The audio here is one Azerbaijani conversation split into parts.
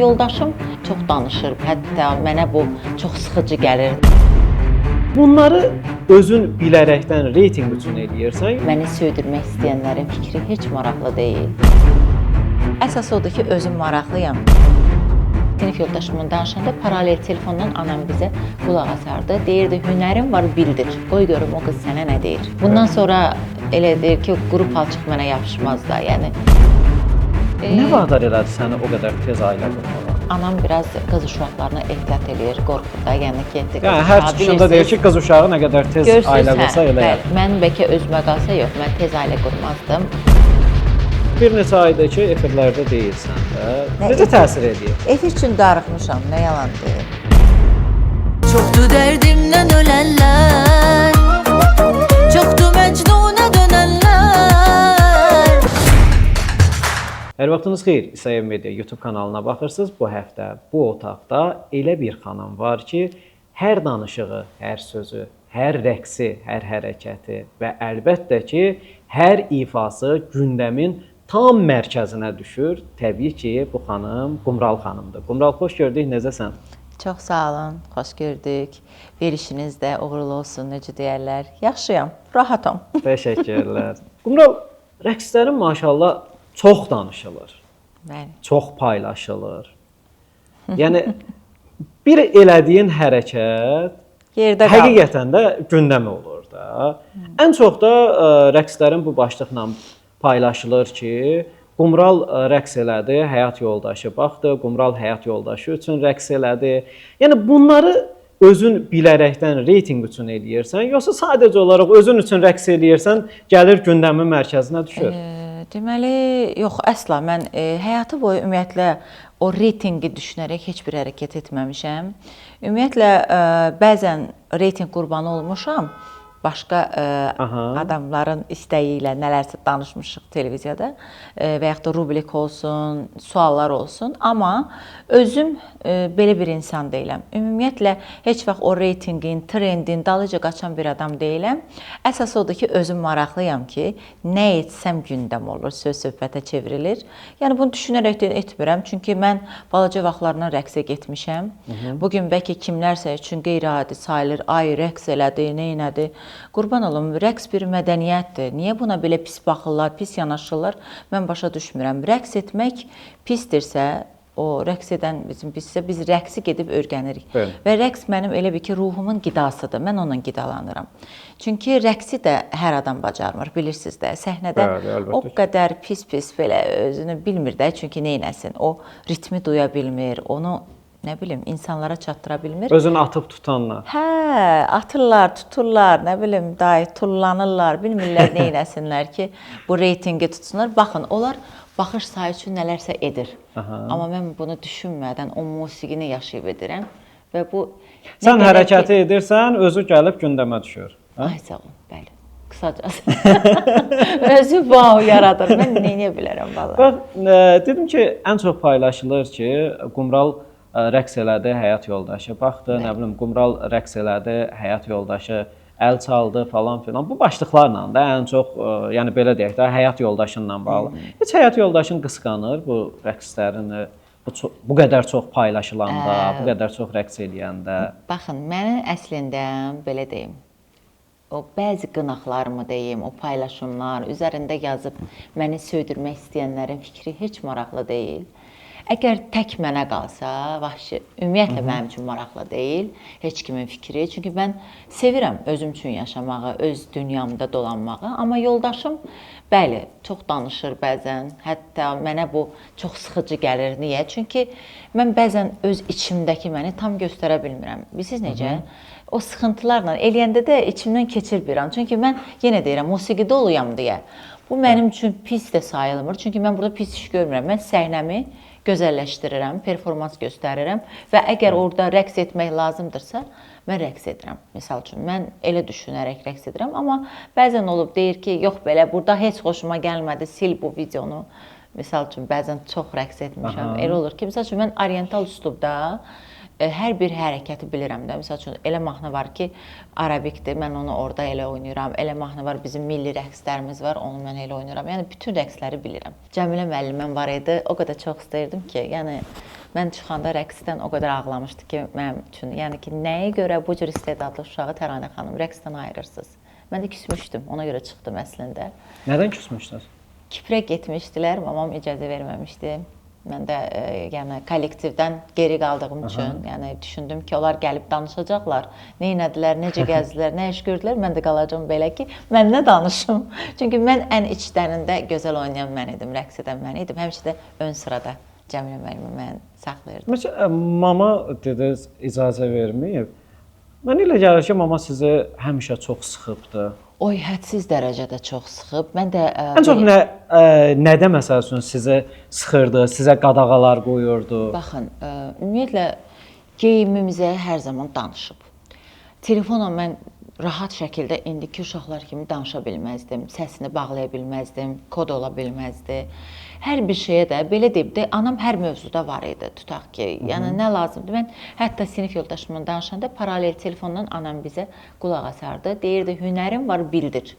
Yoldaşım çox danışır, hətta mənə bu çox sıxıcı gəlir. Bunları özün bilərəkdən reytinq üçün eləyirsən. Məni söydürmək istəyənlərin fikri heç maraqlı deyil. Əsas odur ki, özüm maraqlıyam. Sinif yoldaşımla danışanda paralel telefondan anam bizə qulaq asardı. Deyirdi, hünərin var, bildir. Qoy görüm o qız sənə nə deyir. Bundan sonra elə deyir ki, quru palçıq mənə yapışmaz da, yəni. Nə vadar elədi səni o qədər tez ailə qurmağa? Anam biraz qız uşaqlarına ehtiyat eləyir, qorxur da, yəni ki, yəni hər çıxışında deyir ki, qız uşağı nə qədər tez ailə qursa elə. Bəli, mən bəlkə özümə qalsa yox, mən tez ailə qurmazdım. Bir neçə aydır ki, efirlərdə deyilsən də. Necə təsir edir? Efir üçün darıxmışam, nə yalan deyim. Çoktu derdimden ölenler, çoktu mecnune dönenler. Hər vaxtınız xeyir, İsayev Media YouTube kanalına baxırsınız. Bu həftə bu otaqda elə bir xanım var ki, hər danışığı, hər sözü, hər rəqsi, hər hərəkəti və əlbəttə ki, hər ifası gündəmin tam mərkəzinə düşür. Təbii ki, bu xanım Qumral xanımdır. Qumral, xoş gördük, necəsən? Çox sağ olun, xoş gördük. Verişiniz də uğurlu olsun, necə deyərlər. Yaxşıyam, rahatam. Təşəkkürlər. Qumral, rəqslərin maşallah çox danışılır. Bəli. Çox paylaşılır. Yəni bir elədiyin hərəkət Yerdə qalır. həqiqətən də gündəm olur da. Ən çox da rəqslərin bu başlıqla paylaşılır ki, Qumral rəqs elədi, həyat yoldaşı baxdı, Qumral həyat yoldaşı üçün rəqs elədi. Yəni bunları özün bilərəkdən reytinq üçün eləyirsən, yoxsa sadəcə olaraq özün üçün rəqs eləyirsən, gəlir gündəmin mərkəzinə düşür? Deməli, yox, əsla mən həyatı boyu ümumiyyətlə o reytinqi düşünərək heç bir hərəkət etməmişəm. Ümumiyyətlə bəzən reytinq qurbanı olmuşam. Başqa adamların istəyi ilə nələrsə danışmışıq televiziyada və yaxud da rubrik olsun, suallar olsun. Amma özüm belə bir insan deyiləm. Ümumiyyətlə heç vaxt o reytinqin, trendin dalıca qaçan bir adam deyiləm. Əsas odur ki, özüm maraqlıyam ki, nə etsəm gündəm olur, söz-söhbətə çevrilir. Yəni bunu düşünərək də etmirəm. Çünki mən balaca vaxtlarından rəqsə getmişəm. Bugün bəlkə kimlərsə üçün qeyri-adi sayılır. Ay, rəqs elədi, nə elədi? Qurban olum, rəqs bir mədəniyyətdir. Niyə buna belə pis baxırlar, pis yanaşırlar? Mən başa düşmürəm. Rəqs etmək pisdirsə, o rəqs edən bizsə, biz rəqsi gedib öyrənirik. Bəli. Və rəqs mənim elə bir ki, ruhumun qidasıdır. Mən onunla qidalanıram. Çünki rəqsi də hər adam bacarmır, bilirsiniz də. Səhnədə o qədər pis-pis belə özünü bilmir də, çünki neynəsin? O ritmi duya bilmir, onu nə bilim, insanlara çatdıra bilmir. Özünü atıb tutanlar. Hə, atırlar, tuturlar, nə bilim, tullanırlar, bilmirlər neynəsinlər ki, bu reytingi tutsunlar. Baxın, onlar baxış sayı üçün nələrsə edir. Amma mən bunu düşünmədən o musiqini yaşayıb edirəm və bu... Sən hərəkəti edirsən, özü gəlib gündəmə düşür. Ay, sağ olun, bəli. Qısacası. Özü bağ yaradır. Mən neyə bilərəm, valla. Bax, dedim ki, ən çox paylaşılır ki, Qumral rəqs elədi, həyat yoldaşı baxdı, nə bilim, Qumral rəqs elədi, həyat yoldaşı əl çaldı falan filan. Bu başlıqlarla da ən çox, yəni belə deyək də, həyat yoldaşınla bağlı. Heç həyat yoldaşın qısqanır bu rəqslərini bu qədər çox paylaşılanda, bu qədər çox rəqs eləyəndə? Baxın, mən əslində belə deyim, o bəzi qınaqlarımı deyim, o paylaşımlar üzərində yazıb məni söydürmək istəyənlərin fikri heç maraqlı deyil. Əgər tək mənə qalsa, vəhşi, ümumiyyətlə mənim üçün maraqlı deyil, heç kimin fikri. Çünki mən sevirəm özüm üçün yaşamağı, öz dünyamda dolanmağı. Amma yoldaşım, bəli, çox danışır bəzən. Hətta mənə bu çox sıxıcı gəlir. Niyə? Çünki mən bəzən öz içimdəki məni tam göstərə bilmirəm. Bilirsiniz necə? O sıxıntılarla eləyəndə də içimdən keçir bir an. Çünki mən yenə deyirəm, musiqidə oluyam deyə. Bu mənim üçün pis də sayılmır. Çünki mən burada pis iş görmürəm. Mən səhnəmi gözəlləşdirirəm, performans göstərirəm və əgər orada rəqs etmək lazımdırsa, mən rəqs edirəm. Misal üçün, mən elə düşünərək rəqs edirəm, amma bəzən olub deyir ki, yox belə, burada heç xoşuma gəlmədi, sil bu videonu. Misal üçün, bəzən çox rəqs etmişəm. Elə olur ki, misal üçün, mən oriental üslubda hər bir hərəkəti bilirəm də. Məsəl üçün, elə mahnı var ki, arabikdir, mən onu orada elə oynayıram. Elə mahnı var, bizim milli rəqslərimiz var, onu mən elə oynayıram. Yəni, bütün rəqsləri bilirəm. Cəmilə müəlliməm var idi, o qədər çox istəyirdim ki, yəni, Mən çıxanda rəqsdən o qədər ağlamışdı ki, mənim üçün. Yəni ki, nəyə görə bu cür istedadlı uşağı Təranə xanım rəqsdən ayırırsınız? Mən də küsmüşdüm, ona görə çıxdım əslində. Nədən küsmüşdünüz? Kiprə getmişdilər, mamam icazə verməmişdi. Mən də yəni kollektivdən geri qaldığım üçün, yəni düşündüm ki, onlar gəlib danışacaqlar. Nə etdilər, necə gəzdilər, nə iş gördülər, mən də qalacağam belə ki, mən nə danışım? Çünki mən ən içlərində gözəl oynayan mən idim, rəqs edən mən idim. Həmişə də ön sırada Cəmilə müəllimə mən saxlayırdım. Məsələn, mama dediniz icazə verməyib. Mən elə gəlir ki, mama sizi həmişə çox sıxıbdı. Oy, hədsiz dərəcədə çox sıxıb. Mən də Ən çox nədə məsəl üçün sizi sıxırdı, sizə qadağalar qoyurdu? Baxın, ümumiyyətlə geyimimizə hər zaman danışıb. Telefonla mən rahat şəkildə indiki uşaqlar kimi danışa bilməzdim, səsini bağlaya bilməzdim, kod ola bilməzdi. Hər bir şeyə də belə deyib də anam hər mövzuda var idi, tutaq ki, yəni nə lazımdır. Mən hətta sinif yoldaşımla danışanda paralel telefondan anam bizə qulaq asardı. Deyirdi, hünərin var, bildir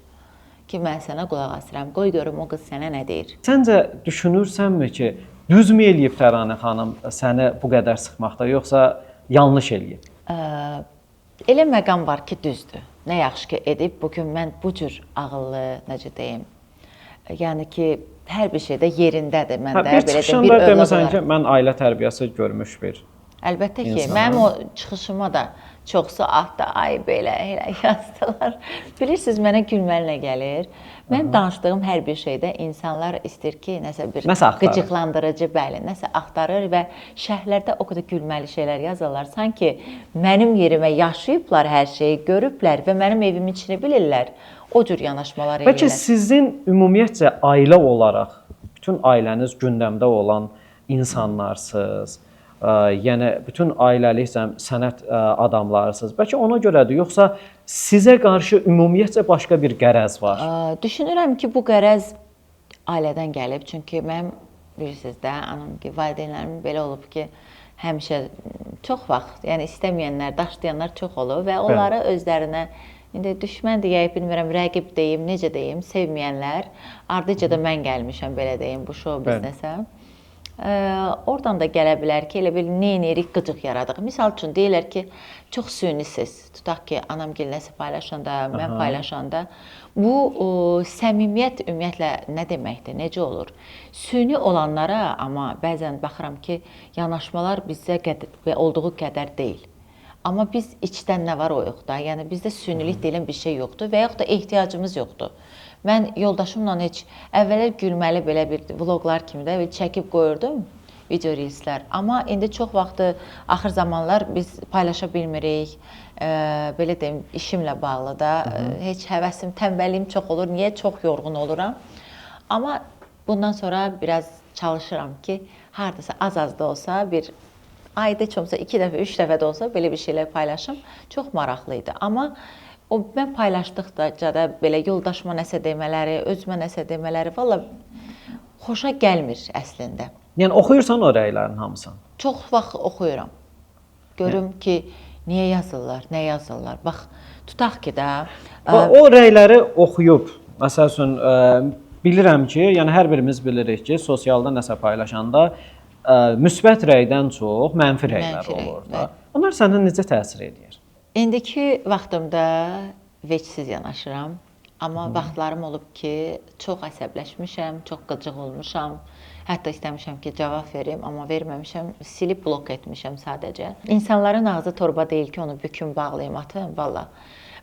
ki, mən sənə qulaq asıram. Qoy görüm o qız sənə nə deyir. Səncə düşünürsənmi ki, düzmü eləyib Təranə xanım səni bu qədər sıxmaqda, yoxsa yanlış eləyib? Elə məqam var ki, düzdür. Nə yaxşı ki, edib. Bugün mən bu cür ağıllı, necə deyim, yəni ki, hər bir şeydə yerindədir. Mən də bir belə çıxışında deməsən ki, mən ailə tərbiyəsi görmüş bir. Əlbəttə ki, İnsan. mənim o çıxışıma da çoxsu altda ay belə yazdılar. Bilirsiniz, mənə gülməli gəlir. Mən danışdığım hər bir şeydə insanlar istəyir ki, nəsə bir qıcıqlandırıcı, bəli, nəsə axtarır və şərhlərdə o qədər gülməli şeylər yazırlar. Sanki mənim yerimə yaşayıblar, hər şeyi görüblər və mənim evimin içini bilirlər. O cür yanaşmalar edirlər. Bəlkə sizin ümumiyyətcə ailə olaraq bütün ailəniz gündəmdə olan insanlarsınız. Yəni bütün ailəlik sənət adamlarısınız. Bəlkə ona görədir, yoxsa sizə qarşı ümumiyyətcə başqa bir qərəz var? Düşünürəm ki, bu qərəz ailədən gəlib. Çünki mən bilirsiniz də, anam ki, valideynlərim belə olub ki, həmişə çox vaxt, yəni istəməyənlər, daşlayanlar çox olub və onları özlərinə indi düşmən deyə bilmirəm, rəqib deyim, necə deyim, sevməyənlər. Ardıca da mən gəlmişəm belə deyim bu show biznesə. Oradan da gələ bilər ki, elə bil neynirik, qıcıq yaradıq. Misal üçün deyirlər ki, çox süynisiz. Tutaq ki, anam gil nəsə paylaşanda, mən paylaşanda. Bu səmimiyyət ümumiyyətlə nə deməkdir, necə olur? Süni olanlara amma bəzən baxıram ki, yanaşmalar bizə olduğu qədər deyil. Amma biz içdən nə var o yoxdur. Yəni bizdə sünilik deyilən bir şey yoxdur və yaxud da ehtiyacımız yoxdur. Mən yoldaşımla heç əvvəllər gülməli belə bir vloqlar kimi də çəkib qoyurdum, video reelslər. Amma indi çox vaxtı axır zamanlar biz paylaşa bilmirik. Belə deyim, işimlə bağlı da heç həvəsim, tənbəlliyim çox olur. Niyə? Çox yorğun oluram. Amma bundan sonra biraz çalışıram ki, hardasa az-az da olsa bir ayda heç olmasa 2 dəfə, 3 dəfə də olsa belə bir şeylər paylaşım. Çox maraqlı idi. Amma o mən paylaşdıqca da belə yoldaşıma nəsə demələri, özümə nəsə demələri valla xoşa gəlmir əslində. Yəni oxuyursan o rəylərin hamısını? Çox vaxt oxuyuram. Görüm ki, niyə yazırlar, nə yazırlar. Bax, tutaq ki də o rəyləri oxuyub, məsəl üçün bilirəm ki, yəni hər birimiz bilirik ki, sosialda nəsə paylaşanda müsbət rəydən çox mənfi rəylər olur da. Onlar sənə necə təsir edir? İndiki vaxtımda vecsiz yanaşıram. Amma vaxtlarım olub ki, çox əsəbləşmişəm, çox qıcıq olmuşam. Hətta istəmişəm ki, cavab verim, amma verməmişəm. Silib blok etmişəm sadəcə. İnsanların ağzı torba deyil ki, onu büküm, bağlayım, atım. Valla.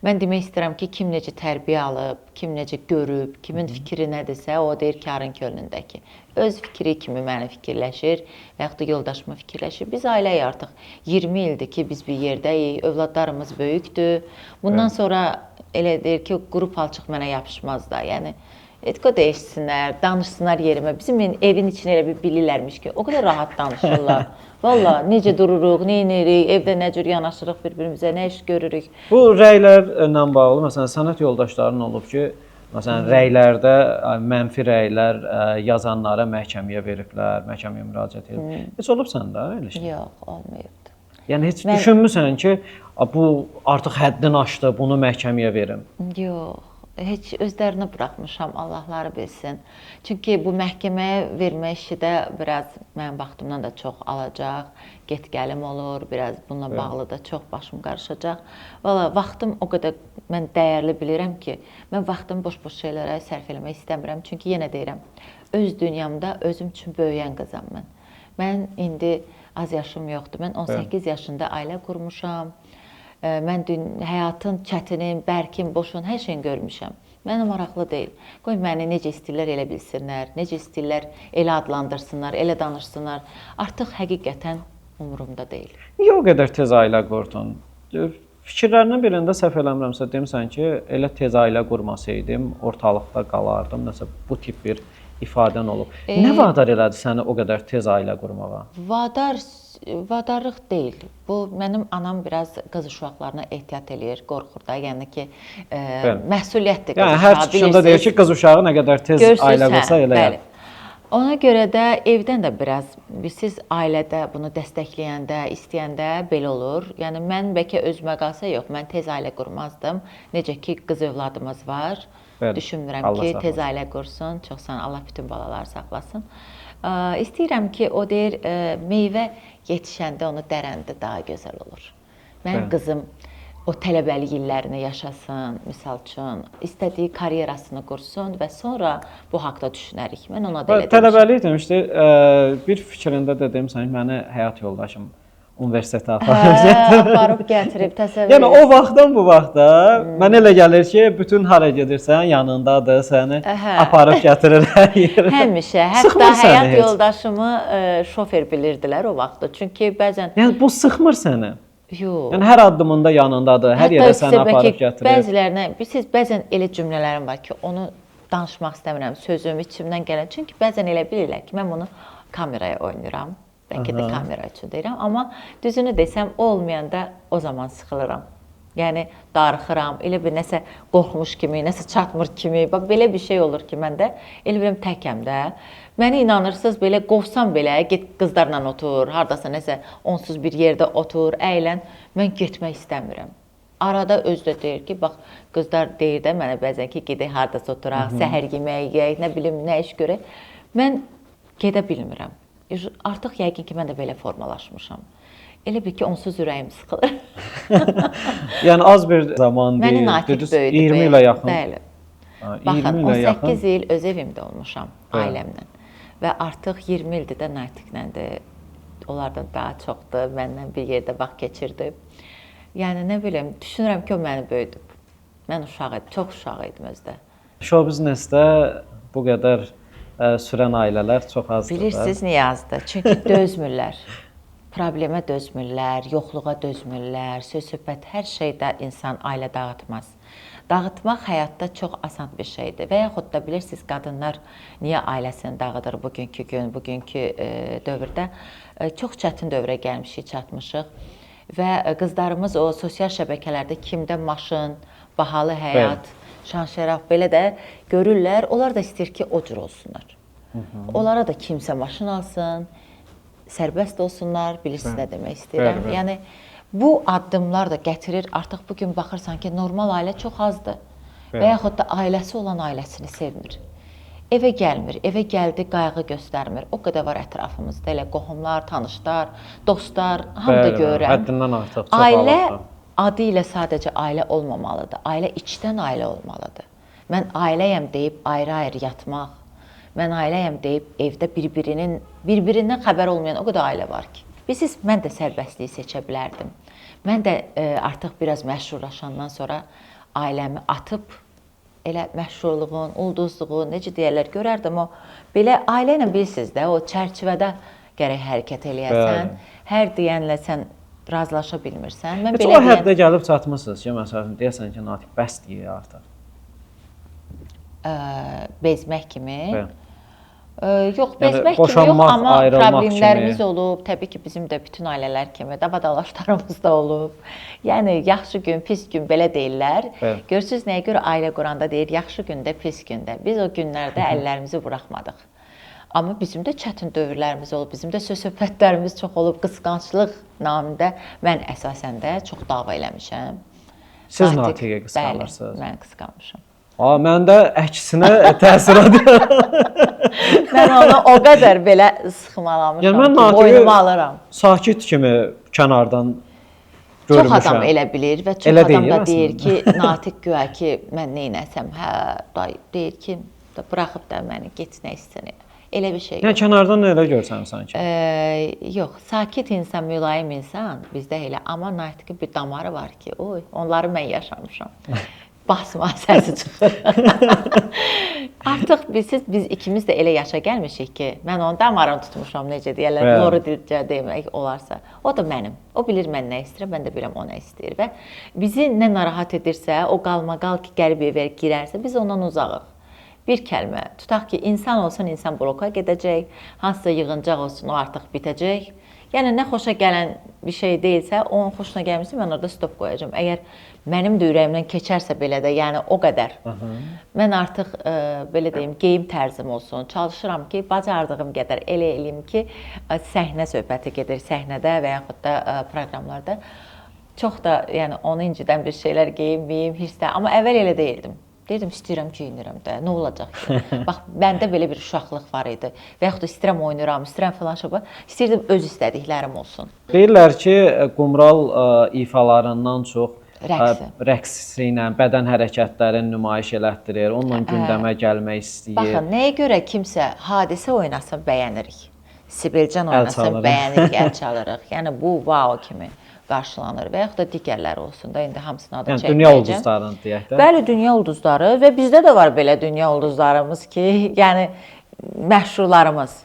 Mən demək istəyirəm ki, kim necə tərbiyə alıb, kim necə görüb, kimin fikri nədirsə, o deyir karın könlündəki. Öz fikri kimi məni fikirləşir və yaxud da yoldaşımı fikirləşir. Biz ailəyik artıq. 20 ildir ki, biz bir yerdəyik, övladlarımız böyükdür. Bundan sonra elə deyir ki, qrup palçıq mənə yapışmaz da. Yəni, etqo dəyişsinlər, danışsınlar yerimə. Bizim evin içini elə bir bilirlərmiş ki, o qədər rahat danışırlar. Valla, necə dururuq, nə edirik, evdə nə cür yanaşırıq bir-birimizə, nə iş görürük. Bu rəylərlə bağlı, məsələn, sənət yoldaşların olub ki, məsələn, rəylərdə mənfi rəylər yazanlara məhkəməyə veriblər, məhkəməyə müraciət edib. Heç olub səndə elə şey? Yox, olmayıbdır. Yəni, heç düşünmüsən ki, bu artıq həddini aşdı, bunu məhkəməyə verim? Yox, heç özlərinə buraxmışam, Allahları bilsin. Çünki bu məhkəməyə vermə işi də biraz mənim vaxtımdan da çox alacaq. Get-gəlim olur, biraz bununla bağlı da çox başım qarışacaq. Valla vaxtım o qədər mən dəyərli bilirəm ki, mən vaxtımı boş-boş şeylərə sərf eləmək istəmirəm. Çünki yenə deyirəm, öz dünyamda özüm üçün böyüyən qızam mən. Mən indi az yaşım yoxdur. Mən 18 yaşında ailə qurmuşam. Mən həyatın çətinin, bərkin, boşun, hər şeyini görmüşəm. Mənə maraqlı deyil. Qoy məni necə istəyirlər elə bilsinlər, necə istəyirlər elə adlandırsınlar, elə danışsınlar. Artıq həqiqətən umurumda deyil. Niyə o qədər tez ailə qurdun? Fikirlərindən birində səhv eləmirəmsə demisən ki, elə tez ailə qurmasaydım, ortalıqda qalardım. Nəsə bu tip bir ifadən olub. Nə vadar elədi səni o qədər tez ailə qurmağa? Vadarlıq deyil. Bu mənim anam biraz qız uşaqlarına ehtiyat eləyir, qorxur da, yəni ki, məsuliyyətdir qız uşağı. Yəni hər çıxışında deyir ki, qız uşağı nə qədər tez ailə qursa elə. Bəli. Ona görə də evdən də biraz siz ailədə bunu dəstəkləyəndə, istəyəndə belə olur. Yəni mən bəlkə özümə qalsa yox, mən tez ailə qurmazdım. Necə ki qız övladımız var. Bəli. Düşünmürəm ki, tez ailə qursun. Çox sağ ol, Allah bütün balaları saxlasın. İstəyirəm ki, o deyir, meyvə yetişəndə onu dərəndə daha gözəl olur. Mənim qızım o tələbəlik illərini yaşasın, misal üçün, istədiyi karyerasını qursun və sonra bu haqda düşünərik. Mən ona da elə demişəm. Tələbəlik demişdi, bir fikrində də demişsən, məni həyat yoldaşım universitetə aparıb gətirib, təsəvvür. Yəni o vaxtdan bu vaxta mənə elə gəlir ki, bütün hara gedirsən yanındadır, səni aparıb gətirir hər yerə. Həmişə, hətta həyat yoldaşımı şofer bilirdilər o vaxtda. Çünki bəzən Yəni bu sıxmır səni. Yox. Yəni hər addımında yanındadır, hər yerə səni aparıb gətirir. Bəzilərinə, siz bəzən elə cümlələrim var ki, onu danışmaq istəmirəm, sözüm içimdən gələn. Çünki bəzən elə bilirlər ki, mən bunu kameraya oynayıram. Bəlkə də kamera üçün deyirəm, amma düzünü desəm, olmayanda o zaman sıxılıram. Yəni darıxıram, elə bir nəsə qorxmuş kimi, nəsə çatmır kimi, bax belə bir şey olur ki, məndə elə biləm təkəm də. Məni inanırsınız, belə qovsam belə, get qızlarla otur, hardasa nəsə onsuz bir yerdə otur, əylən, mən getmək istəmirəm. Arada özü də deyir ki, bax qızlar deyir də mənə bəzən ki, gedək hardasa oturaq, səhər yeməyi yeyək, nə bilim, nə iş görək. Mən gedə bilmirəm. Artıq yəqin ki, mən də belə formalaşmışam. Elə bil ki, onsuz ürəyim sıxılır. Yəni az bir zaman deyil. Məni Natiq böyüdü. 20 ilə yaxın. Bəli. Baxın, 18 il öz evimdə olmuşam ailəmlə. Və artıq 20 ildir də Natiqləndir. Onlardan daha çoxdur, məndən bir yerdə vaxt keçirdi. Yəni, nə bilim, düşünürəm ki, o məni böyüdüb. Mən uşaq idim, çox uşaq idim özdə. Show biznesdə bu qədər sürən ailələr çox azdır. Bilirsiniz niyə azdır? Çünki dözmürlər. Problemə dözmürlər, yoxluğa dözmürlər, söz-söhbət hər şeydə insan ailə dağıtmaz. Dağıtmaq həyatda çox asan bir şeydir. Və yaxud da bilirsiniz, qadınlar niyə ailəsini dağıdır bugünkü gün, bugünkü dövrdə? Çox çətin dövrə gəlmişik, çatmışıq. Və qızlarımız o sosial şəbəkələrdə kimdə maşın, bahalı həyat, şan-şəraf belə də görürlər. Onlar da istəyir ki, o cür olsunlar. Onlara da kimsə maşın alsın, sərbəst olsunlar, bilirsiniz nə demək istəyirəm. Yəni, bu addımlar da gətirir, artıq bugün baxırsan ki, normal ailə çox azdır. Və yaxud da ailəsi olan ailəsini sevmir. Evə gəlmir, evə gəldi, qayğı göstərmir. O qədər var ətrafımızda, elə qohumlar, tanışlar, dostlar, hamı da görürəm. Həddindən artıq çoxalır. Ailə adı ilə sadəcə ailə olmamalıdır. Ailə içdən ailə olmalıdır. Mən ailəyəm deyib ayrı-ayrı yatmaq, mən ailəyəm deyib evdə bir-birindən xəbər olmayan o qədər ailə var ki. Bilirsiniz, mən də sərbəstliyi seçə bilərdim. Mən də artıq biraz məşhurlaşandan sonra ailəmi atıb, elə məşhurluğun, ulduzluğun, necə deyərlər, görərdim o. Belə ailə ilə bilirsiniz də, o çərçivədə gərək hərəkət eləyəsən, hər deyənlə sən razılaşa bilmirsən. Mən belə o həddə gəlib çatmısınız ki, məsələn, deyəsən ki, Natiq bəs deyir artıq. Bezmək kimi. Yox, Yəni, bezmək kimi yox, amma problemlərimiz olub. Təbii ki, bizim də bütün ailələr kimi davadalaşlarımız da olub. Yəni, yaxşı gün, pis gün belə deyirlər. Görürsünüz, nəyə görə ailə quranda deyir, yaxşı gündə, pis gündə. Biz o günlərdə əllərimizi buraxmadıq. Amma bizim də çətin dövrlərimiz olub, bizim də söz-söhbətlərimiz çox olub. Qısqanclıq namında mən əsasən də çox dava eləmişəm. Siz Natiqə qısqanırsınız? Bəli, mən qısqanmışam. Məndə əksinə təsirat. Mən onu o qədər belə sıxmalamışam Yəni mən ki, Natiqi boynuma alıram. sakit kimi kənardan Çox görmüşəm. adam elə bilir və çox Elə adam deyil da əslində. deyir ki, Natiq güya ki, mən neynəsəm, hə, day deyir ki, da buraxıb da məni getmək istəyir. Elə bir şey Yəni yox. kənardan elə görsən sanki. Yox, sakit insan, mülayim insan bizdə elə, amma Natiqin bir damarı var ki, oy, onları mən yaşamışam. Basma səsi çıxır. Artıq biz ikimiz də elə yaşa gəlmişik ki, mən onun damarını tutmuşam, necə deyirlər, Bəli. loru dilcə demək olarsa. O da mənim. O bilir mən nə istəyirəm, mən də bilirəm o nə istəyir və bizi nə narahat edirsə, o qalmaqal ki, qərib evə girərsə, biz ondan uzağıq. Bir kəlmə, tutaq ki, insan olsun, insan bloka gedəcək, hansısa yığıncaq olsun, o artıq bitəcək. Yəni nə xoşa gələn bir şey deyilsə, onun xoşuna gəlmirsə, mən orada stop qoyacağam. Əgər mənim də ürəyimdən keçərsə belə də, yəni o qədər. Mən artıq belə deyim, geyim tərzim olsun, çalışıram ki, bacardığım qədər elə eləyim ki, səhnə söhbəti gedir, səhnədə və yaxud da proqramlarda. Çox da, yəni onu incidən bir şeylər geyinməyim, hisslə, amma əvvəl elə deyildim. Deyirdim, istəyirəm geyinirəm də, nə olacaq ki? Bax, məndə belə bir uşaqlıq var idi. Və yaxud da istəyirəm oynayıram, istəyirəm falan şaba, istəyirdim öz istədiklərim olsun. Deyirlər ki, Qumral ifalarından çox Rəqsi ilə, bədən hərəkətlərini nümayiş elətdirir, onunla gündəmə gəlmək istəyir. Baxın, nəyə görə kimsə hadisə oynasın, bəyənirik. Sibelcan oynasın, çalırıq. bəyənirik, əl çalırıq. Yəni bu wow kimi qarşılanır və yaxud da digərləri olsun da, indi hamısını adı çəkməyəcəm. Dünya ulduzlarını deyək də. Bəli, dünya ulduzları və bizdə də var belə dünya ulduzlarımız ki, yəni məşhurlarımız.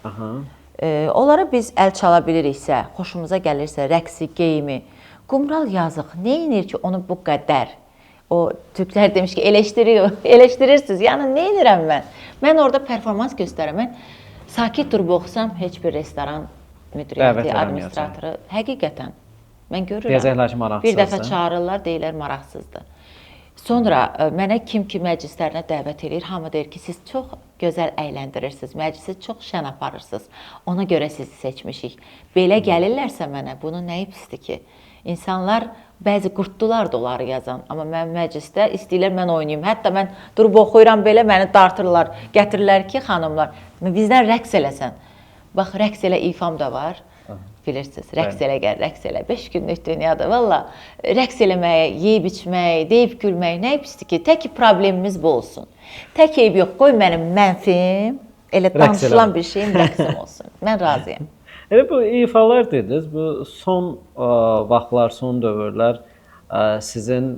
Onlara biz əl çala biliriksə, xoşumuza gəlirsə, rəqsi, geyimi, Qumral yazıq, nə edir ki, onu bu qədər? O türklər demiş ki, eleştirirsiniz. Yəni nə edirəm mən? Mən orada performans göstərəm. Mən sakit durub oxusam, heç bir restoran müdiriyyəti, administratoru həqiqətən mən görürəm. Deyəcəklər ki, maraqsızdır. Bir dəfə çağırırlar, deyirlər maraqsızdır. Sonra mənə kim ki məclislərinə dəvət edir, hamı deyir ki, siz çox gözəl əyləndirirsiniz, məclisi çox şən aparırsınız. Ona görə sizi seçmişik. Belə gəlirlərsə mənə, bunun nəyi pisdir ki? İnsanlar bəzi qurtdular da onları yazan, amma mən məclisdə istəyirlər mən oynayım. Hətta mən durub oxuyuram belə, məni dartırlar, gətirirlər ki, xanımlar, bizdən rəqs eləsən. Bax, rəqs elə ifam da var. Bilirsiniz, rəqs elə gəl, rəqs elə. 5 günlük dünyada, valla, rəqs eləməyə, yeyib içmək, deyib gülmək, nə pisdir ki, tək ki, problemimiz bu olsun. Tək eyb yox, qoy mənim mənfim, elə danışılan bir şeyim rəqsim olsun. Mən razıyam. Elə bu ifalar dediniz, bu son vaxtlar, son dövrlər sizin,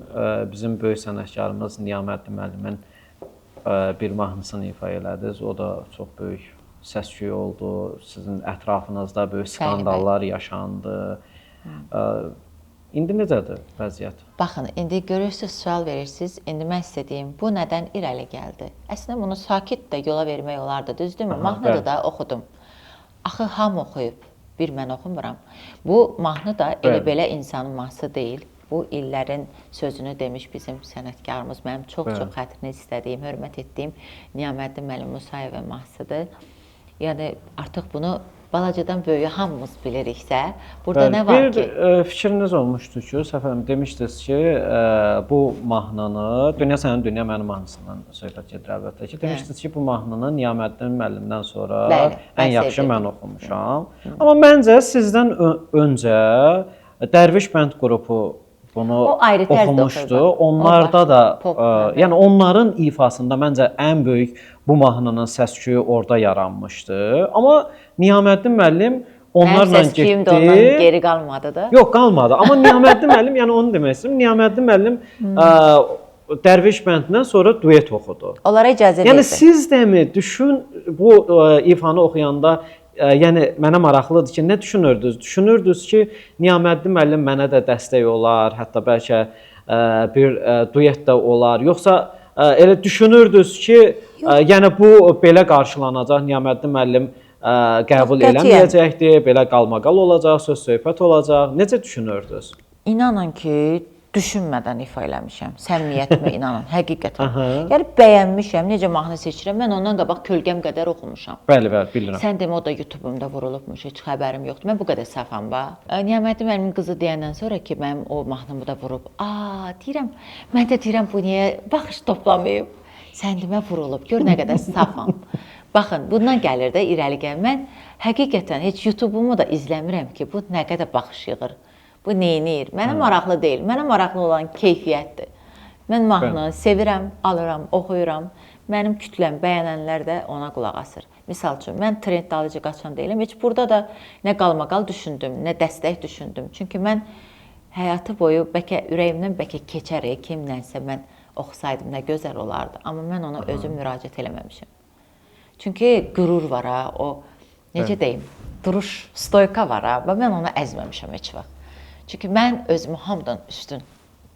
bizim böyük sənətkarımız Niyaməddin müəllimin bir mahnısını ifa elədiniz. O da çox böyük səs-küy oldu, sizin ətrafınızda böyük skandallar yaşandı. İndi necədir vəziyyət? Baxın, indi görürsünüz, sual verirsiniz, indi mən istədiyim, bu nədən irəli gəldi? Əslində bunu sakit də yola vermək olardı, düzdürmü? Mahnıda da oxudum. Axı, hamı oxuyub, bir mən oxumuram. Bu mahnı da elə-belə insanın mahnısı deyil. Bu illərin sözünü demiş bizim sənətkarımız, mənim çox-çox xətrini istədiyim, hörmət etdiyim Niyaməddin müəllim Musayevin mahnısıdır. Yəni, artıq bunu balacadan böyüyə hamımız biliriksə, burada nə var ki? Bir fikriniz olmuşdu ki, Səfərim, demişdiniz ki, bu mahnını, Dünya Sənin, Dünya Mənim mahnısından söhbət gedir əlbəttə ki, demişdiniz ki, bu mahnını Niyaməddin müəllimdən sonra ən yaxşı mən oxumuşam. Amma məncə sizdən öncə Dərviş Bənd qrupu bunu oxumuşdu. Onlarda da, yəni onların ifasında məncə ən böyük bu mahnının səs-küyü orada yaranmışdı. Amma Niyaməddin müəllim onlarla getdi. Mənim səs-küyüm də ondan geri qalmadı da. Yox, qalmadı. Amma Niyaməddin müəllim, yəni onu demək istəyirəm, Niyaməddin müəllim Dərviş Bəndindən sonra duet oxudu. Onlara icazə verdi. Yəni siz dəmi düşün bu ifanı oxuyanda, yəni mənə maraqlıdır ki, nə düşünürdünüz? Düşünürdünüz ki, Niyaməddin müəllim mənə də dəstək olar, hətta bəlkə bir duet də olar. Yoxsa elə düşünürdünüz ki, yəni bu belə qarşılanacaq, Niyaməddin müəllim qəbul eləməyəcəkdir, belə qalmaqal olacaq, söz-söhbət olacaq. Necə düşünürdünüz? İnanın ki, düşünmədən ifa eləmişəm. Səmimiyyətimə inanın, həqiqətən. Yəni bəyənmişəm, necə mahnı seçirəm, mən ondan qabaq kölgəm qədər oxumuşam. Bəli, bilirəm. Sən demə, o da YouTube-umda vurulubmuş, heç xəbərim yoxdur. Mən bu qədər safam bax. Niyaməddin müəllimin qızı deyəndən sonra ki, mənim o mahnımı da vurub, deyirəm, mən də deyirəm, bu niyə baxış toplamayıb? Səndimə vurulub. Gör nə qədər safam. Baxın, bundan gəlir də irəli gəl. Mən həqiqətən heç YouTube-umu da izləmirəm ki, bu nə qədər baxış yığır. Bu neynir? Mənə maraqlı deyil. Mənə maraqlı olan keyfiyyətdir. Mən mahnını sevirəm, alıram, oxuyuram. Mənim kütləm, bəyənənlər də ona qulaq asır. Misal üçün, mən trend dalıcı qaçan deyiləm. Heç burada da nə qalmaqal düşündüm, nə dəstək düşündüm. Çünki mən həyatı boyu bəlkə ürəyimdən bəlkə keçərək kimlənsə mən oxusaydım nə gözəl olardı. Amma mən ona özüm müraciət eləməmişəm. Çünki qürur var ha, o necə deyim, duruş, stoyka var ha və mən onu əzməmişəm heç vaxt. Çünki mən özümü hamıdan üstün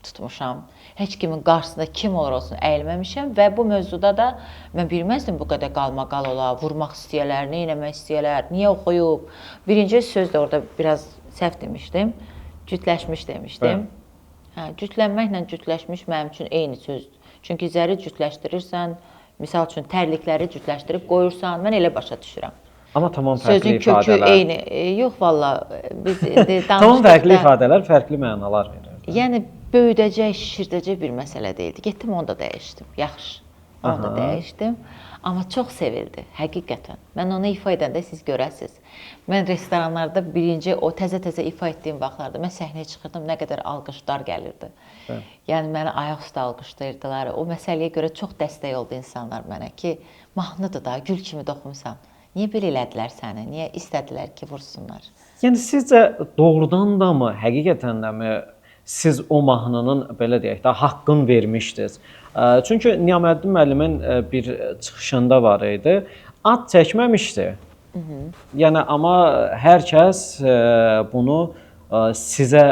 tutmuşam. Heç kimin qarşısında kim olur olsun əyilməmişəm və bu mövzuda da mən bilməzdim bu qədər qalmaqal ola, vurmaq istəyirlər, nə etmək istəyirlər, niyə oxuyub. Birinci söz də orada biraz səhv demişdim, cütləşmiş demişdim. Hə, cütlənməklə cütləşmiş mənim üçün eyni sözdür. Çünki zəri cütləşdirirsən, misal üçün tərlikləri cütləşdirib qoyursan, mən elə başa düşürəm. Amma tamam fərqli ifadələr. Sözün kökü eyni. Yox valla biz danışdıqda tamam fərqli ifadələr fərqli mənalar verir. Yəni böyüdəcək, şişirdəcək bir məsələ deyildi. Getdim onu da dəyişdim. Yaxşı. Onu da dəyişdim. Amma çox sevildi, həqiqətən. Mən onu ifa edəndə siz görəsiniz. Mən restoranlarda birinci o təzə-təzə ifa etdiyim vaxtlarda mən səhnəyə çıxırdım, nə qədər alqışlar gəlirdi. Yəni məni ayaq üstə alqışlayırdılar. O məsələyə görə çox dəstək oldu insanlar mənə ki, mahnıdır da, gül kimi də oxumusan. Niyə belə elədilər səni? Niyə istədilər ki, vursunlar? Yəni sizcə doğrudan da mı, həqiqətən də mi siz o mahnının belə deyək də haqqını vermişdiniz? Çünki Niyaməddin müəllimin bir çıxışında var idi. Ad çəkməmişdi. Yəni amma hər kəs bunu sizə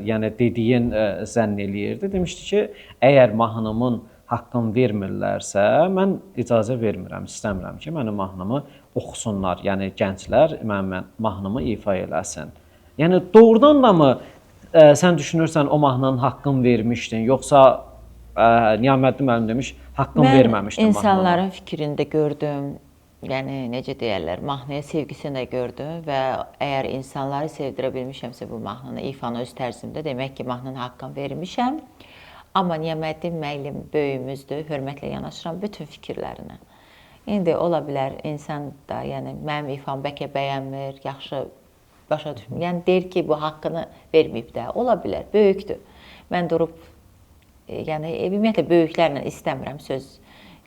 yəni dediyin zənn eləyirdi. Demişdi ki, əgər mahnımın haqqını vermirlərsə, mən icazə vermirəm, istəmirəm ki, mənim mahnımı oxusunlar. Yəni gənclər mənim mahnımı ifa eləsin. Yəni doğrudan da mı sən düşünürsən o mahnının haqqını vermişdin, yoxsa Niyaməddin müəllim demiş, haqqını verməmişdin mahnının? Mən mahnının. insanların fikrini də gördüm. Yəni necə deyirlər, mahnıya sevgisini də gördüm və əgər insanları sevdirə bilmişəmsə bu mahnını, ifanı öz tərzimdə, demək ki, mahnının haqqını vermişəm. Amma Niyaməddin müəllim böyüyümüzdür, hörmətlə yanaşıram bütün fikirlərinə. İndi ola bilər insan da, yəni mənim ifam bəlkə bəyənmir, yaxşı başa düşmür. Yəni deyir ki, bu haqqını verməyib də. Ola bilər, böyükdür. Mən durub, yəni ümumiyyətlə böyüklərlə istəmirəm söz,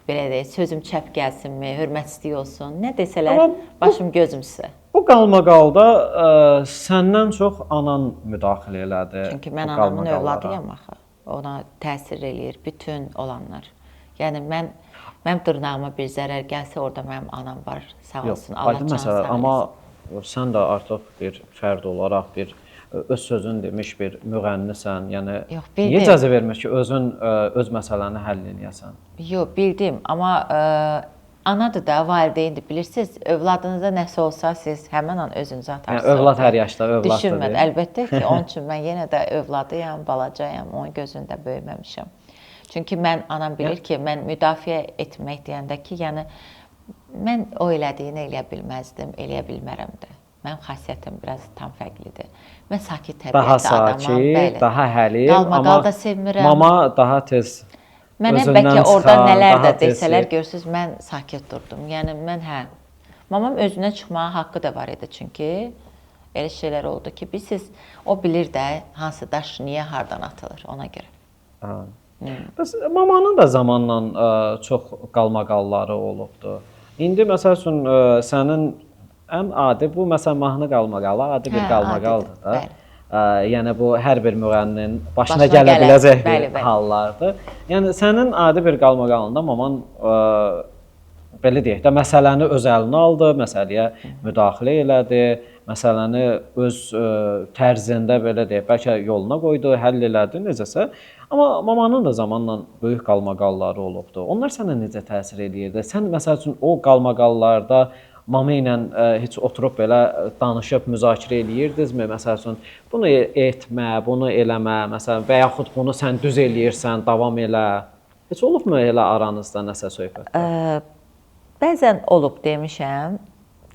belə deyək, sözüm çəp gəlsinmi, hörmətli olsun. Nə desələr, başım gözüm sizə. Bu qalmaqalda səndən çox anan müdaxilə elədi. Çünki mən anamın övladıyam axı. Ona təsir eləyir bütün olanlar. Yəni mənim dırnağıma bir zərər gəlsə, orada mənim anam var. Sağ olsun, Allah canı sağ olsun. Amma sən də artıq bir fərd olaraq bir öz sözün demiş bir müğənnisən. Yəni niyə icazə vermir ki, özün öz məsələni həll edəsən? Yox, bildim, amma anadır da, valideyndir. Bilirsiniz, övladınıza nəsə olsa siz həmin an özünüzü atarsınız. Yəni övlad hər yaşda övladdır. Düşünmədim. Əlbəttə ki, onun üçün mən yenə də övladıyam, balacayam, onun gözündə böyüməmişəm. Çünki anam bilir ki, mən müdafiə etmək deyəndə ki, yəni mən o elədiyini eləyə bilməzdim, eləyə bilmərəm də. Mənim xasiyyətim biraz tam fərqlidir. Mən sakit təbiətli adamam, bəli. Daha həlim, qalmaqal da sevmirəm. Mama daha tez mənə bəlkə orada nələr də desələr, görürsünüz, mən sakit durdum. Yəni mən mamam özünə çıxmağa haqqı da var idi, çünki elə şeylər oldu ki, siz o bilir də hansı daş niyə hardan atılır ona görə. Bəs mamanın da zamanla çox qalmaqalları olubdu. İndi məsəl üçün sənin ən adi bu məsəl mahnı qalmaqalı adi bir qalmaqaldır da. Yəni bu hər bir müğənninin başına gələ biləcək bir hallardır. Yəni sənin adi bir qalmaqalında maman belə deyək də məsələni öz əlinə aldı, məsələyə müdaxilə elədi, məsələni öz tərzində belə deyək, bəlkə yoluna qoydu, həll elədi necəsə. Amma mamanın da zamanla böyük qalmaqalları olubdu. Onlar sənə necə təsir edirdi? Sən məsəl üçün o qalmaqallarda mama ilə heç oturub belə danışıb müzakirə eləyirdinizmi? Məsəl üçün bunu etmə, bunu eləmə, məsələn və yaxud bunu sən düz eləyirsən, davam elə. Heç olubmu elə aranızda nəsə söhbət? Bəzən olub demişəm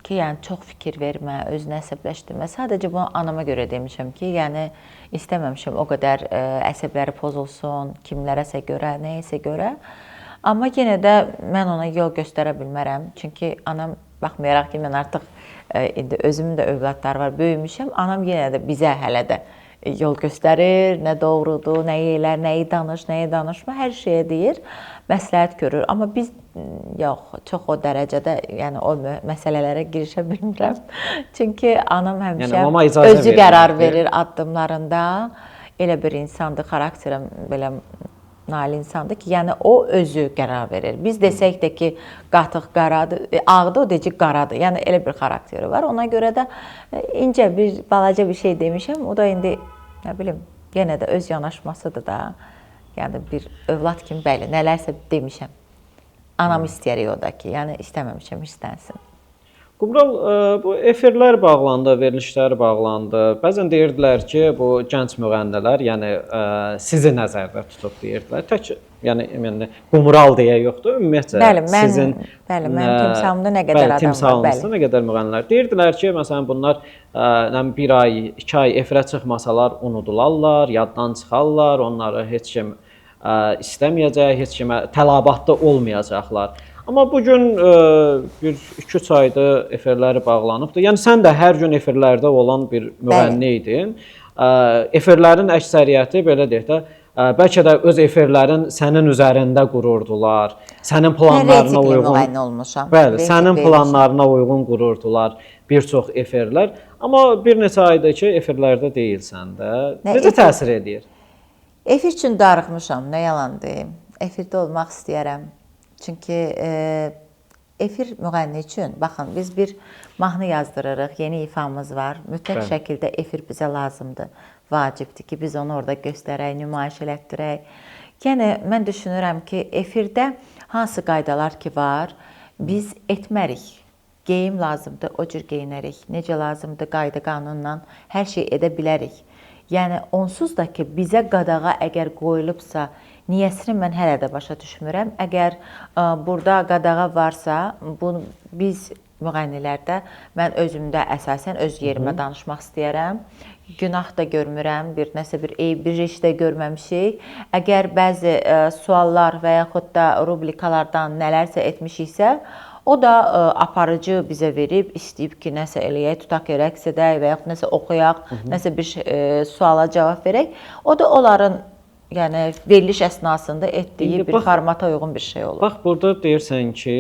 ki, yəni çox fikir vermə, özünü əsəbləşdirmə. Sadəcə bunu anama görə demişəm ki, yəni istəməmişəm o qədər əsəbləri pozulsun, kimlərəsə görə, nəyisə görə. Amma yenə də mən ona yol göstərə bilmərəm. Çünki anam baxmayaraq ki, mən artıq indi özümün də övladları var, böyümüşəm. Anam yenə də bizə hələ də yol göstərir, nə doğrudur, nəyi elər, nəyi danış, nəyi danışma, hər şeyə deyir, məsləhət görür. Amma biz yox, çox o dərəcədə, yəni o məsələlərə girişə bilmirəm. Çünki anam həmişə özü qərar verir addımlarında. Elə bir insandır, xarakterəm belə nail insandır ki, yəni o özü qərar verir. Biz desək də ki, qatıq qaradır, ağdır, o deyəcək qaradır. Yəni elə bir xarakteri var. Ona görə də incə bir balaca bir şey demişəm. O da indi nə bilim, yenə də öz yanaşmasıdır da. Yəni bir övlad kimi bəli, nələrsə demişəm. Anam istəyərik o da ki, yəni istəməmişəm istənsin. Qumral, bu efirlər bağlandı, verilişlər bağlandı. Bəzən deyirdilər ki, bu gənc müğənnilər, yəni sizi nəzərdə tutub deyirdilər. Tək, yəni Qumral deyə yoxdur, ümumiyyətlə sizin mənim timsalımda nə qədər adam var, timsalınızda nə qədər müğənnilər. Deyirdilər ki, məsələn bunlar bir ay, 2 ay efirə çıxmasalar unudularlar, yaddan çıxarlar, onları heç kim istəməyəcək, heç kimə tələbatda olmayacaqlar. Amma bugün bir 2-3 aydır efirləri bağlanıbdır. Yəni sən də hər gün efirlərdə olan bir müğənni idin. Efirlərin əksəriyyəti belə deyək də, bəlkə də öz efirlərin sənin üzərində qururdular. Sənin planlarına uyğun müğənni olmuşam. Bəli, sənin planlarına uyğun qururdular bir çox efirlər. Amma bir neçə aydır ki, efirlərdə deyilsən də. Necə təsir edir? Efir üçün darıxmışam, nə yalan deyim. Efirdə olmaq istəyərəm. Çünki efir müğənni üçün, baxın, biz bir mahnı yazdırırıq, yeni ifamız var. Mütləq şəkildə efir bizə lazımdır, vacibdir ki, biz onu orada göstərək, nümayiş elətdirək. Yəni, mən düşünürəm ki, efirdə hansı qaydalar ki var, biz etmərik. Geyim lazımdır, o cür geyinərik. Necə lazımdır, qayda qanunla hər şey edə bilərik. Yəni, onsuz da ki, bizə qadağa əgər qoyulubsa, niyəsini mən hələ də başa düşmürəm. Əgər burada qadağa varsa, bunu biz müğənnilərdə, mən özümdə əsasən öz yerimə danışmaq istəyərəm. Günah da görmürəm, nəsə bir eyb, bir iş də görməmişik. Əgər bəzi suallar və yaxud da rubrikalardan nələrsə etmişiksə, o da aparıcı bizə verib, istəyib ki, nəsə eləyək, tutaq ki, rəqs edək və yaxud nəsə oxuyaq, nəsə bir suala cavab verək. O da onların veriliş əsnasında etdiyi bir formata uyğun bir şey olur. Bax, burada deyirsən ki,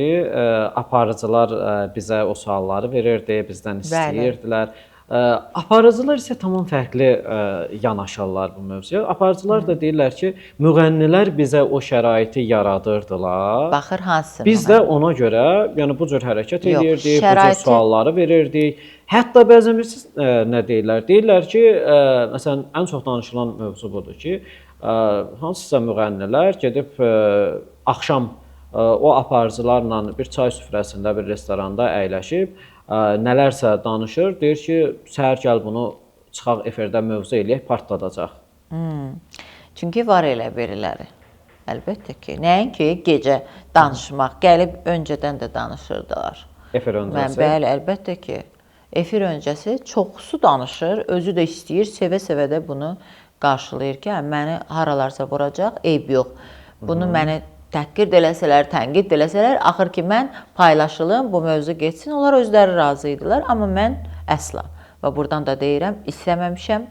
aparıcılar bizə o sualları verirdi, bizdən istəyirdilər. Aparıcılar isə tamam fərqli yanaşarlar bu mövzuya. Aparıcılar da deyirlər ki, müğənnilər bizə o şəraiti yaradırdılar. Baxır hansı? Biz də ona görə, yəni bu cür hərəkət edirdik, bu cür sualları verirdik. Hətta bəzən nə deyirlər? Deyirlər ki, məsələn, ən çox danışılan mövzu budur ki, hansısa müğənnilər gedib axşam o aparıcılarla bir çay süfrəsində, bir restoranda əyləşib, nələrsə danışır, deyir ki, səhər gəl bunu çıxaq efirdə mövzu eləyək, partladacaq. Çünki var elə biriləri. Əlbəttə ki, nəinki gecə danışmaq, gəlib öncədən də danışırdılar. Efir öncəsi? Bəli, əlbəttə ki. Efir öncəsi çoxsu danışır, özü də istəyir, sevə-sevə də bunu qarşılayır ki, məni haralarsa vuracaq, eyb yox. Bunu məni təhqir eləsələr, tənqid eləsələr, axır ki, mən paylaşılım, bu mövzu geçsin, onlar özləri razı idilər, amma mən əsla. Və buradan da deyirəm, istəməmişəm.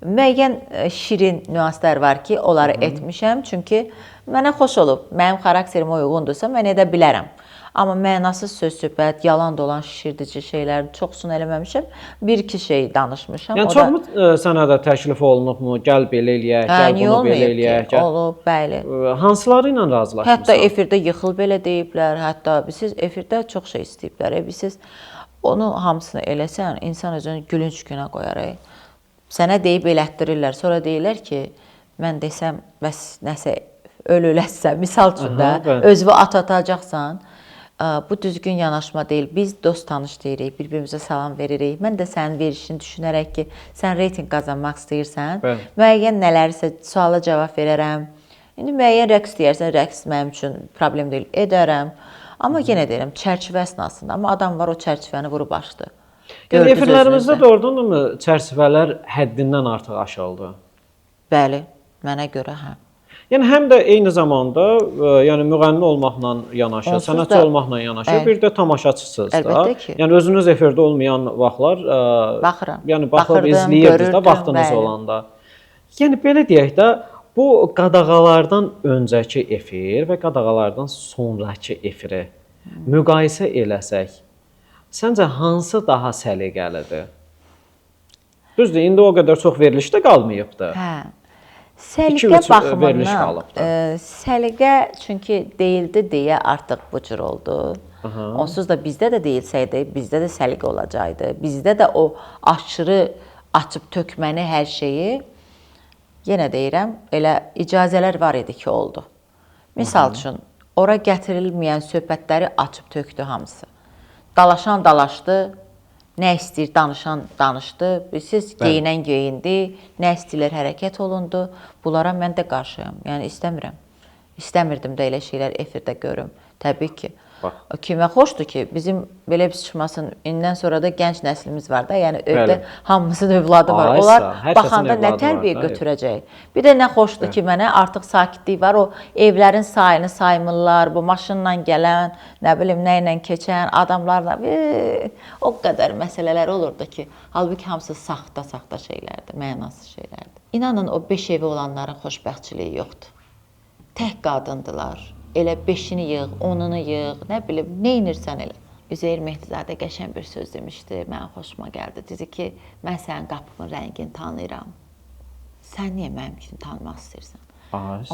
Müəyyən şirin nüanslar var ki, onları etmişəm, çünki mənə xoş olub, mənim xarakterimə uyğundursa, mən edə bilərəm. Amma mənasız söz-söhbət, yalan dolan şişirdici şeylər çoxsunu eləməmişəm. Bir-iki şey danışmışam. Yəni çoxmu sənə də təklif olunubmu? Gəl belə eləyək, gəl bunu belə eləyək. Olub, bəli. Hansıları ilə razılaşmısan? Hətta efirdə yıxıl belə deyiblər, hətta siz efirdə çox şey istəyiblər. Siz onu hamısını eləsən, insan özünü gülünc günə qoyar. Sənə deyib elətdirirlər, sonra deyirlər ki, mən desəm, bəs nəsə öləsə, misal üçün də özünü atacaqsan, bu düzgün yanaşma deyil. Biz dost tanış deyirik, bir-birimizə salam veririk. Mən də sənin verişini düşünərək ki, sən reyting qazanmaq istəyirsən, müəyyən nələrsə suala cavab verərəm. İndi müəyyən rəqs deyərsən, rəqs mənim üçün problem deyil, edərəm. Amma yenə deyirəm, çərçivə əsnasında. Amma adam var, o çərçivəni vurub açdı. Yəni efirlərimizdə doğrudanmı çərçivələr həddindən artıq aşıldı? Bəli, mənə görə hə. Yəni həm də eyni zamanda yəni müğənni olmaqla yanaşı, Onsuz sənətçi da- olmaqla yanaşı Bəli. bir də tamaşaçısınız da. Əlbəttə ki. Yəni özünüz efirdə olmayan vaxtlar Baxıram. yəni baxıb Baxırdım, izləyirdiniz də görürdüm, vaxtınız bəli. olanda. Yəni belə deyək də bu qadağalardan öncəki efir və qadağalardan sonrakı efiri müqayisə eləsək, səncə hansı daha səliqəlidir? Düzdür, indi o qədər çox veriliş də qalmayıbdı. Hə. 2-3 Səliqə veriliş baxımından, qalıbdı. səliqə çünki deyildi deyə artıq bu cür oldu. Onsuz da bizdə də deyilsəydi, bizdə də səliqə olacaqdı. Bizdə də o aşırı açıb tökməni hər şeyi yenə deyirəm, elə icazələr var idi ki, oldu. Misal üçün, ora gətirilməyən söhbətləri açıb tökdü hamısı. Dalaşan dalaşdı, nə istəyir danışan danışdı, siz geyinən geyindi, nə istəyirlər hərəkət olundu. Bunlara mən də qarşıyam, yəni istəmirəm. İstəmirdim də elə şeylər efirdə görüm, təbii ki. Kimə xoşdur ki, bizim belə bir çıxmasın, indən sonra da gənc nəslimiz var da, yəni evdə hamımızın övladı var. Aysa, Onlar hər baxanda kəsin nə övladı tərbiyə var da, götürəcək? Bir də nə xoşdur ki, mənə artıq sakitlik var. O evlərin sayını saymırlar, bu maşınla gələn, nə bilim, nə ilə keçən adamlarla o qədər məsələlər olurdu ki, halbuki hamısı saxta şeylərdir, mənasız şeylərdir. İnanın o 5 evi olanların xoşbəxtçiliyi yoxdur. Tək qadındılar. Elə 5-ini yığ, 10-unu yığ, nə bilim, nə inirsən elə. Üzeyir Mehdizadə qəşəng bir söz demişdi, mənə xoşuma gəldi. Dedi ki, mən sənin qapının rəngini tanıyıram. Sən niyə mənim kimi tanımaq istəyirsən?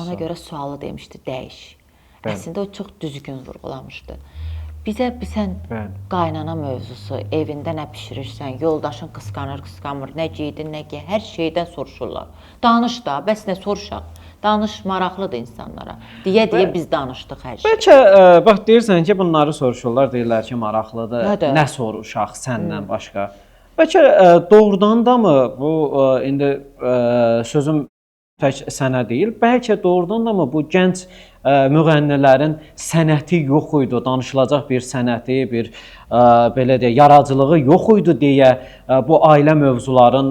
Ona görə sualı demişdi, dəyiş. Əslində o çox düzgün vurğulamışdı. Bizə sən qaynana mövzusu, evində nə bişirirsən, yoldaşın qısqanır, nə giydin, nə giy, hər şeydən soruşurlar. Danış da, bəs nə soruşaq? Danış maraqlıdır insanlara. Deyə biz danışdıq hər şey. Bəlkə bax deyirsən ki, bunları soruşurlar, deyirlər ki, maraqlıdır. Nə soruşaq səndən başqa? Bəlkə doğrudan da mı bu indi sözüm tək sənə deyil, bəlkə doğrudan da mı bu gənc müğənnilərin sənəti yox idi, danışılacaq bir sənəti, bir belə deyək, yaradıcılığı yox idi deyə bu ailə mövzuların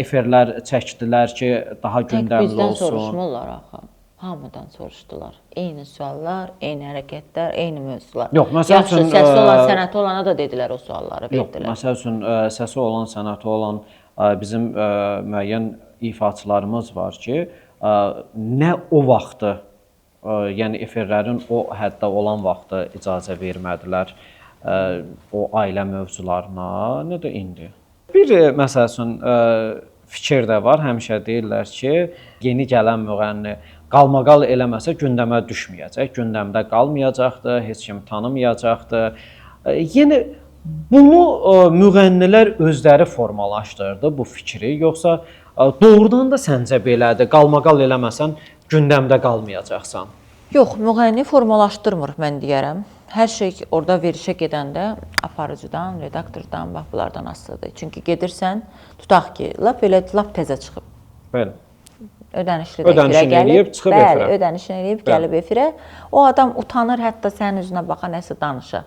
efirlər çəkdilər ki, daha gündəmli olsun. Bizdən soruşmurlar axı. Hamıdan soruşdular. Eyni suallar, eyni hərəkətlər, eyni mövzular. Yox, məsəl üçün səsi olan, sənəti olana da dedilər o sualları, verdilər. Yox, məsəl üçün səsi olan, sənəti olan bizim müəyyən ifaçılarımız var ki, nə o vaxtı, yəni efirlərin o həddə olan vaxtı icazə vermədilər o ailə mövzularına, nə də indi. Bir məsəl üçün fikir də var, həmişə deyirlər ki, yeni gələn müğənni qalmaqal eləməsə gündəmə düşməyəcək, gündəmdə qalmayacaqdır, heç kim tanımayacaqdır. Yəni bunu müğənnilər özləri formalaşdırdı bu fikri, yoxsa doğrudan da səncə belədir, qalmaqal eləməsən gündəmdə qalmayacaqsan? Yox, müğənni formalaşdırmır, mən deyərəm. Hər şey orada verişə gedəndə aparıcıdan, redaktordan, bax bunlardan asılıdır. Çünki gedirsən, tutaq ki, lap təzə çıxıb. Bəli. Ödənişli də efirə gəlib, çıxıb efirə. Bəli, ödənişini eləyib, gəlib efirə. O adam utanır, hətta sənin üzünə baxa, nəsə danışa.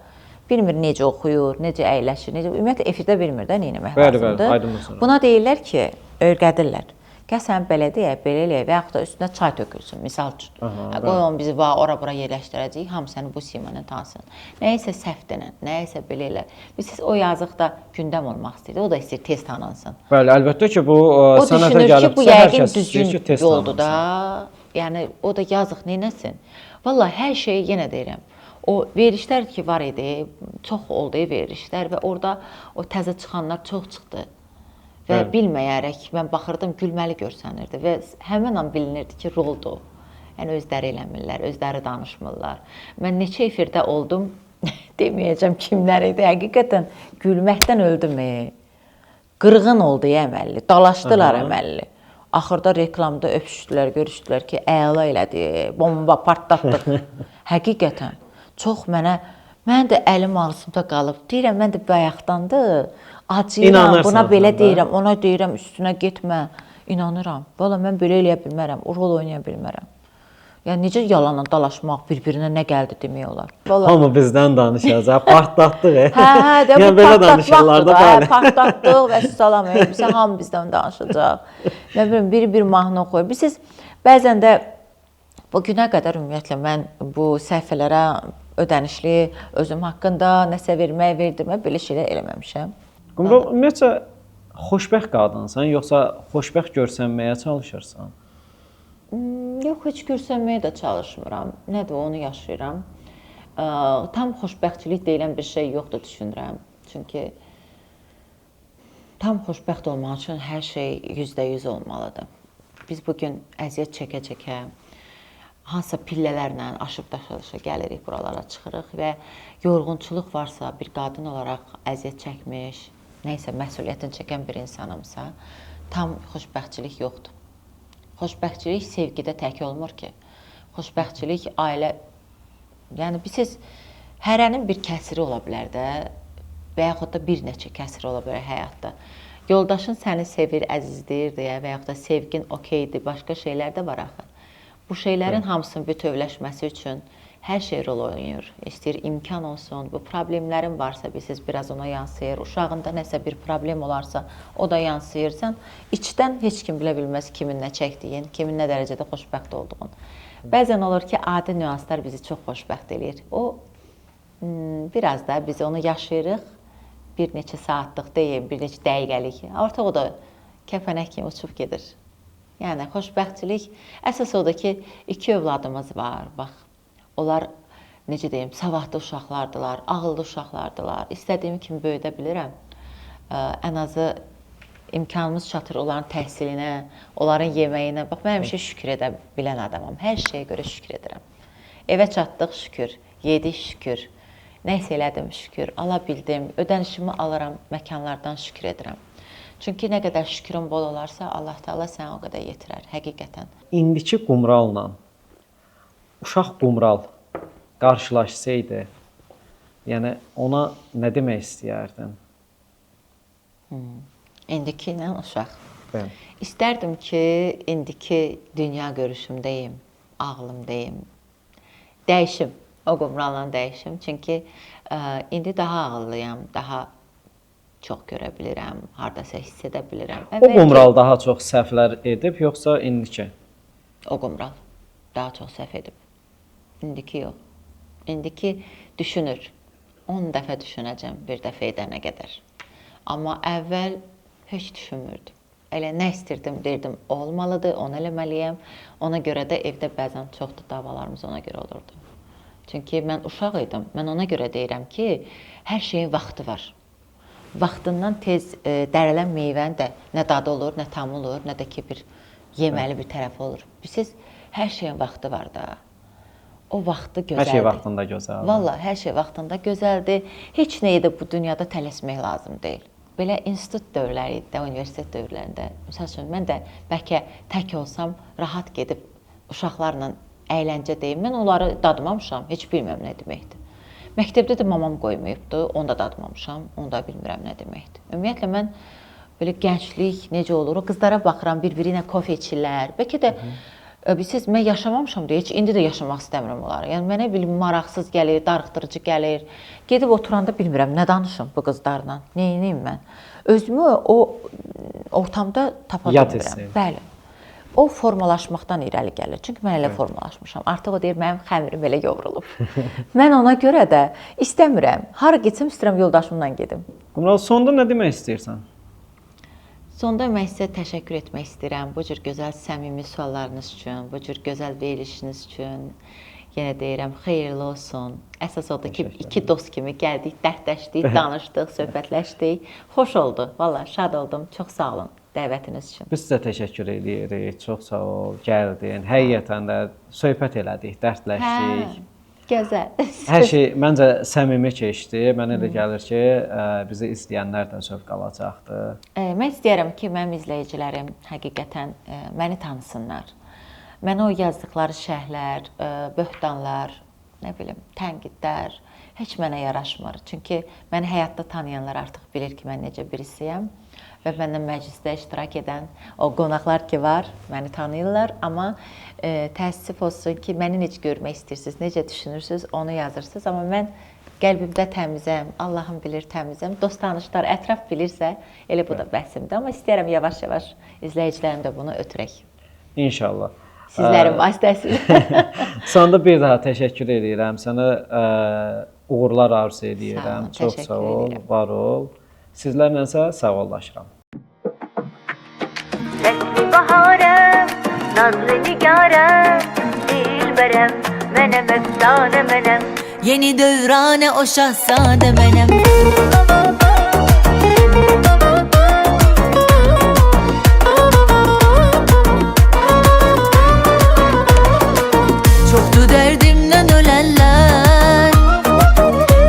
Bilmir necə oxuyur, necə əyləşir, ümumiyyətlə efirdə bilmir də nə etmək lazımdır. Bəli, aydındır. Buna deyirlər ki, öyrədirlər. Gəlsən belə deyək, belə eləyək və yaxud da üstünə çay tökülsün, misal üçün. Qoy onu bizi ora-bura yerləşdirəcəyik, hamı səni bu simanı tanısın. Nəyisə səhv denən, nəyisə belə elə. Siz o yazıqda gündəm olmaq istəyir, o da istəyir tez tanınsın. Bəli, əlbəttə ki, bu sənətə gəlibsə, hər kəs istəyir ki, tez tanınsın. Oldu da, yəni o da yazıq neynəsin? Vallahi hər şeyi yenə deyirəm. O verişlər ki var idi, çox oldu verişlər və orada o təzə çıxanlar çox çıxdı. Və bilməyərək mən baxırdım, gülməli görsənirdi və həmin an bilinirdi ki, roldur. Yəni özləri eləmirlər, özləri danışmırlar. Mən neçə efirdə oldum, deməyəcəm kimlər idi, həqiqətən gülməkdən öldüm. Qırğın oldu əməlli, dalaşdılar əməlli. Axırda reklamda öpüşdülər, görüşdülər ki, əla elədi, bomba partlatdıq. Həqiqətən, çox mən də əlim ağzımda qalıb, deyirəm, mən də bayaqdandır. Acıyıram, buna belə deyirəm, ona deyirəm, üstünə getmə, inanıram. Valla mən belə eləyə bilmərəm, rol oynaya bilmərəm. Yəni, necə yalanla dalaşmaq, bir-birinə nə gəldi demək olar. Hamı bizdən danışacaq, partlatdıq. Hə, bu partlatmaqdır, partlatdıq və salam, hamı bizdən danışacaq. Nə bilim, bir mahnı oxuyur. Siz bəzən də Bu günə qədər ümumiyyətlə mən bu səhifələrə ödənişli özüm haqqında nəsə verdirmə belə şeylər eləməmişəm. Qumral, ümumiyyətlə xoşbəxt qadınsan, yoxsa xoşbəxt görsənməyə çalışırsan? Yox, heç görsənməyə də çalışmıram. Nədir, onu yaşayıram. Tam xoşbəxtçilik deyilən bir şey yoxdur düşünürəm. Çünki tam xoşbəxt olmaq üçün hər şey %100 olmalıdır. Biz bugün əziyyət çəkə-çəkə, hansısa pillələrlə aşıb-daşa gəlirik, buralara çıxırıq və yorğunçuluq varsa, bir qadın olaraq əziyyət çəkmiş, nəysə məsuliyyətini çəkən bir insanımsa, tam xoşbəxtçilik yoxdur. Xoşbəxtçilik sevgidə tək olmur ki. Xoşbəxtçilik ailə, yəni siz hərənin bir kəsiri ola bilər də və yaxud da bir neçə kəsiri ola bilər həyatda. Yoldaşın səni sevir, əzizləyir deyə və yaxud da sevgin okeydir, başqa şeylər də var axı. Bu şeylərin hamısının bütövləşməsi üçün hər şey rol oynayır. İstəyir imkan olsun, bu problemlərin varsa, siz biraz ona yansıyır. Uşağında nəsə bir problem olarsa, o da yansıyır. Sən içdən heç kim bilə bilməz kimin nə çəkdiyin, kimin nə dərəcədə xoşbəxt olduğun. Bəzən olur ki, adi nüanslar bizi çox xoşbəxt eləyir. O, biraz da biz onu yaşayırıq. Bir neçə saatlıq deyil, bir neçə dəqiqəlik. Artıq o da kəpənək kimi uçub gedir. Yəni, xoşbəxtçilik, əsas odur ki, 2 övladımız var, bax. Onlar, necə deyim, savadlı uşaqlardılar, ağıllı uşaqlardılar. İstədiyim kimi böyüdə bilirəm. Ən azı imkanımız çatır onların təhsilinə, onların yeməyinə. Bax, mən həmişə şükür edə bilən adamam. Hər şeyə görə şükür edirəm. Evə çatdıq, şükür. Yedik, şükür. Nəysə elədim, şükür. Ala bildim, ödənişimi alıram, məkanlardan şükür edirəm. Çünki nə qədər şükürün bol olarsa, Allah Teala səni o qədər yetirər, həqiqətən. İndiki Qumralla uşaq Qumral qarşılaşsaydı, yəni ona nə demək istəyərdin? İndiki ilə uşaq. Bəli. İstərdim ki, indiki dünya görüşümdəyim, ağlımdayım, dəyişim. O Qumralla dəyişim. Çünki indi daha ağıllıyam, daha çox görə bilirəm, hardasa hiss edə bilirəm. O Qumral daha çox səhvlər edib, yoxsa indiki? O Qumral daha çox səhv edib. İndiki yox. İndiki düşünür. 10 dəfə düşünəcəm bir dəfə edənə qədər. Amma əvvəl heç düşünmürdüm. Elə nə istirdim, deyirdim, olmalıdır, onu eləməliyəm. Ona görə də evdə bəzən çoxdur davalarımız ona görə olurdu. Çünki mən uşaq idim. Mən ona görə deyirəm ki, hər şeyin vaxtı var. Vaxtından tez dərələn meyvənin də nə dadı olur, nə tamı olur, nə də ki, bir yeməli bir tərəfi olur. Siz, hər şeyin vaxtı var da. O vaxtı gözəldir. Hər şey vaxtında gözəldir. Vallahi, hər şey vaxtında gözəldir. Heç nəyə də bu dünyada tələsmək lazım deyil. Belə institut dövrləri idi də, universitet dövrlərində. Məsəl üçün, mən də bəlkə tək olsam, rahat gedib uşaqlarla əyləncə deyim. Mən onları dadmamışam, heç bilmirəm nə deməkdir. Məktəbdə də mamam qoymayıbdı, onu da dadmamışam, onu da bilmirəm nə deməkdir. Ümumiyyətlə, mən belə gənclik necə olur, o qızlara baxıram, bir-biri ilə kofe içirlər. Bəlkə də, siz, mən yaşamamışam deyə, heç indi də yaşamaq istəmirəm onları. Yəni, mənə maraqsız gəlir, darıxdırıcı gəlir. Gedib oturanda bilmirəm, nə danışım bu qızlarla, neyiniyim mən. Özümü o ortamda tapa bilmirəm. Bəli. O formalaşmaqdan irəli gəlir. Çünki mən elə formalaşmışam. Artıq o deyir, mənim xəmirim elə yovrulub. Mən ona görə də istəmirəm. Hara getsəm, istəyirəm yoldaşımla gedim. Qumral, sonda nə demək istəyirsən? Sonda mən sizə təşəkkür etmək istəyirəm. Bu cür gözəl, səmimi suallarınız üçün, bu cür gözəl verilişiniz üçün. Yenə deyirəm, xeyirli olsun. Əsas odur ki, 2 dost kimi gəldik, dərdləşdik, danışdıq, söhbətləşdik. Xoş oldu. Vallahi şad oldum. Çox sağ olun dəvətiniz üçün. Biz sizə təşəkkür edirik. Çox sağ ol, gəldin. Həqiqətən də söhbət elədik, dərdləşdik. Gözəl. Hər şey məncə səmimi keçdi. Mənə elə gəlir ki, bizi izləyənlər də zövq alacaqdı. Mən istəyirəm ki, mənim izləyicilərim həqiqətən məni tanısınlar. Mənə o yazdıqları şərhlər, böhtanlar, nə bilim, tənqidlər heç mənə yaraşmır. Çünki məni həyatda tanıyanlar artıq bilir ki, mən necə birisiyəm. Və məndən məclisdə iştirak edən o qonaqlar ki var, məni tanıyırlar. Amma təəssüf olsun ki, məni necə görmək istəyirsiniz, necə düşünürsünüz, onu yazırsınız. Amma mən qəlbimdə təmizəm, Allahım bilir təmizəm. Dost tanışlar, ətraf bilirsə, elə bu da bəsimdir. Amma istəyirəm yavaş-yavaş izləyicilərim də bunu ötürək. İnşallah. Sizlərin vasitəsilə. Sonda bir daha təşəkkür edirəm. Sənə uğurlar arzu edirəm. Sağ ol, Çox sağ ol, edirəm. var ol. Sizlərlə isə sağollaşıram. Sesli baharım, nazlı nigarım, dilberem, menem efsane menem. Yeni dövrane o şahzade benim. Çoktu derdimden ölenler,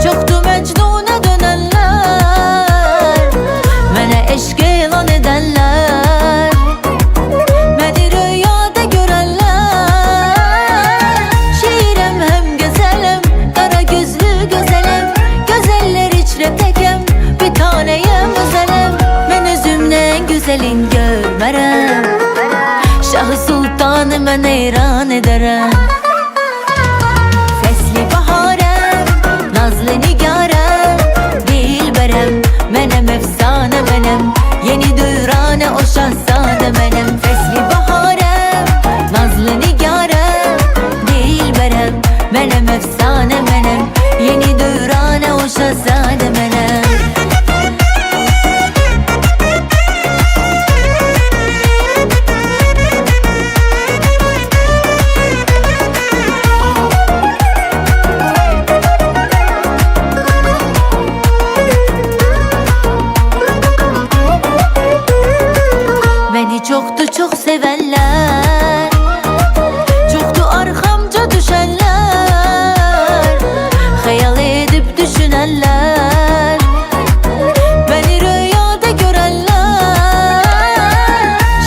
çoktu mecnuna dönenler, mene eşk elan edenler, beni rüyada görenler. Şiirem hem güzelim, kara gözlü güzelim, güzeller içre tekem, bir taneyim özelim. Ben özümden güzelin görmerem, Şah-ı Sultan'ı ben eyran ederim. Sesli baharım, nazlı nigarım, dilberem, menem efsane benim. Yeni dövrane o şahzade benim. Sesli baharım, nazlı nigarım, dilberem, menem efsane benim. Yeni dövrane o şahzade benim. Beni çoktu çok sevenler, çoktu arkamca düşenler, hayal edip düşünenler, beni rüyada görenler.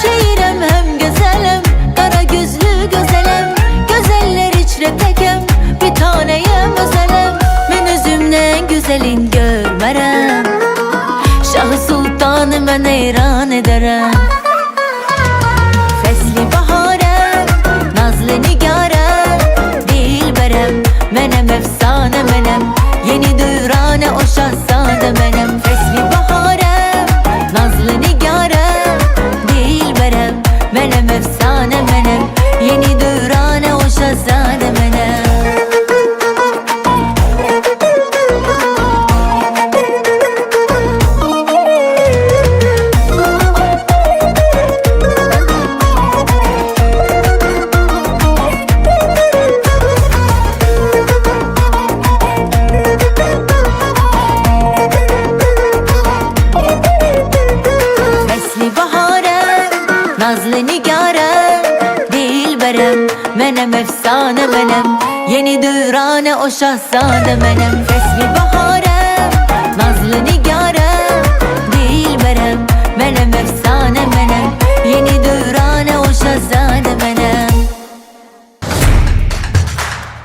Şiirem hem güzelim, kara gözlü güzelim, güzeller içre tekem, bir taneyim özelim. Ben özümden güzelin görmerem, Şah-ı Sultan'ı ben eyran ederim. Sesli baharım, nazlı nigarım, dilberem, menem efsane menem. Yeni dövrane o şahzade benim. Sesli baharım, nazlı nigarım, dilberem, menem efsane menem. Yeni dövrane o şahzade benim. Sesli baharım, nazlı nigarım, dilberem, menem efsane benim. Yeni dövrane o şahzade benim. Sesli baharım, nazlı nigarım, dilberem, menem efsane benim. Yeni dövrane